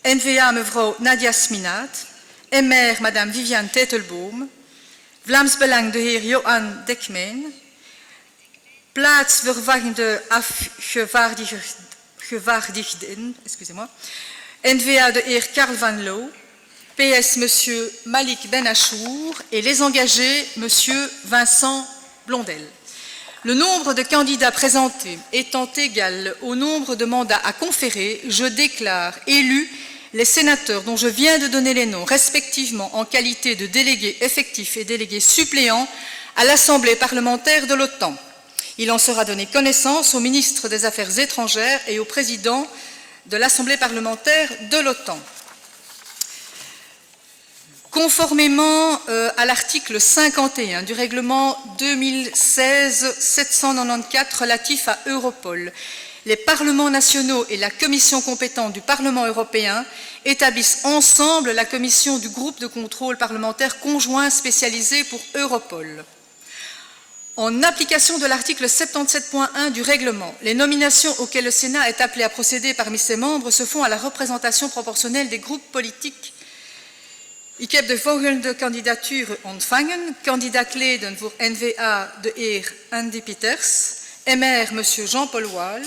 N-VA mevrouw Nadia Sminaat. MR madame Viviane Tetelboom. Vlaams Belang de heer Johan Dekmeen. Plaatsvervangende afgevaardigden, excusez-moi. N-VA de heer Karl van Loo. PS monsieur Malik Benachour et les engagés monsieur Vincent Blondel. Le nombre de candidats présentés étant égal au nombre de mandats à conférer, je déclare élus les sénateurs dont je viens de donner les noms, respectivement en qualité de délégués effectifs et délégués suppléants à l'Assemblée parlementaire de l'OTAN. Il en sera donné connaissance au ministre des Affaires étrangères et au président de l'Assemblée parlementaire de l'OTAN. Conformément à l'article 51 du règlement 2016-794 relatif à Europol, les parlements nationaux et la commission compétente du Parlement européen établissent ensemble la commission du groupe de contrôle parlementaire conjoint spécialisé pour Europol. En application de l'article 77.1 du règlement, les nominations auxquelles le Sénat est appelé à procéder parmi ses membres se font à la représentation proportionnelle des groupes politiques. Ik heb de volgende kandidaturen ontvangen. Kandidaat-leden voor N-VA de heer Andy Pieters, MR monsieur Jean-Paul Waal.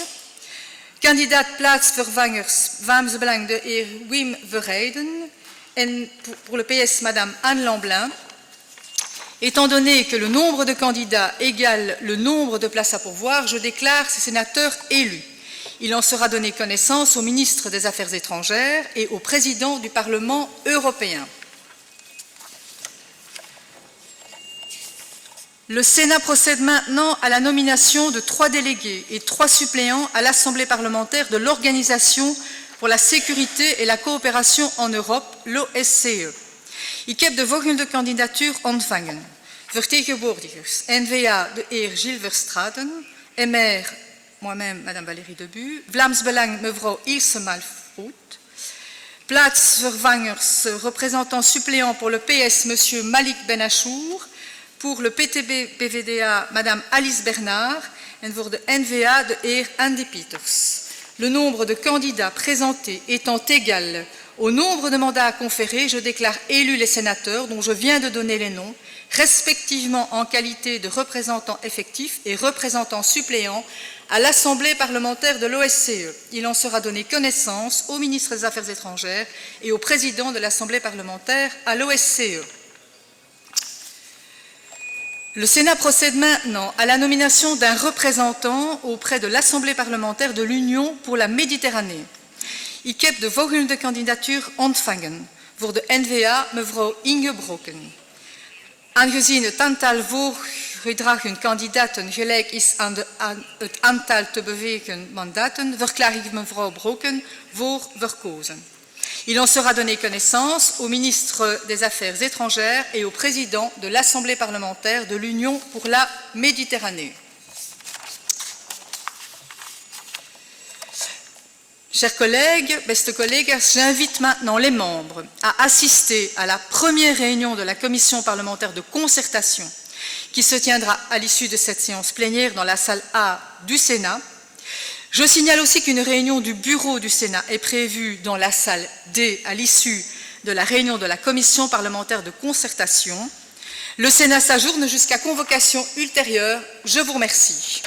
Kandidaat-plaatsvervangers Vlaams Belang de heer Wim Verheijden en pour le PS madame Anne Lamblin. Étant donné que le nombre de candidats égale le nombre de places à pourvoir, je déclare ces sénateurs élus. Il en sera donné connaissance au ministre des Affaires étrangères et au président du Parlement européen. Le Sénat procède maintenant à la nomination de 3 délégués et 3 suppléants à l'Assemblée parlementaire de l'Organisation pour la sécurité et la coopération en Europe, l'OSCE. Ik heb de volgende kandidatuur ontvangen. Vertegenwoordigers N-VA de heer Gilles Verstraeten, MR moi-même madame Valérie Debu, Vlaams Belang mevrouw Ilse Malfroet, plaatsvervangers représentants suppléants pour le PS monsieur Malik Benachour, pour le PTB-PVDA, madame Alice Bernard, en voor de N-VA de heer Andy Pieters. Le nombre de candidats présentés étant égal Au nombre de mandats à conférer, je déclare élus les sénateurs dont je viens de donner les noms, respectivement en qualité de représentants effectifs et représentants suppléants à l'Assemblée parlementaire de l'OSCE. Il en sera donné connaissance au ministre des Affaires étrangères et au président de l'Assemblée parlementaire à l'OSCE. Le Sénat procède maintenant à la nomination d'un représentant auprès de l'Assemblée parlementaire de l'Union pour la Méditerranée. Ik heb de volgende kandidatuur ontvangen. Voor de N-VA mevrouw Inge Brokken. Aangezien het aantal voorgedragen kandidaten gelijk is aan het aantal te bewegen mandaten, verklaar ik mevrouw Brokken voor verkozen. Il en sera donné connaissance au ministre des Affaires étrangères et au président de l'Assemblée parlementaire de l'Union pour la Méditerranée. Chers collègues, beste collega's, j'invite maintenant les membres à assister à la première réunion de la commission parlementaire de concertation qui se tiendra à l'issue de cette séance plénière dans la salle A du Sénat. Je signale aussi qu'une réunion du bureau du Sénat est prévue dans la salle D à l'issue de la réunion de la commission parlementaire de concertation. Le Sénat s'ajourne jusqu'à convocation ultérieure. Je vous remercie.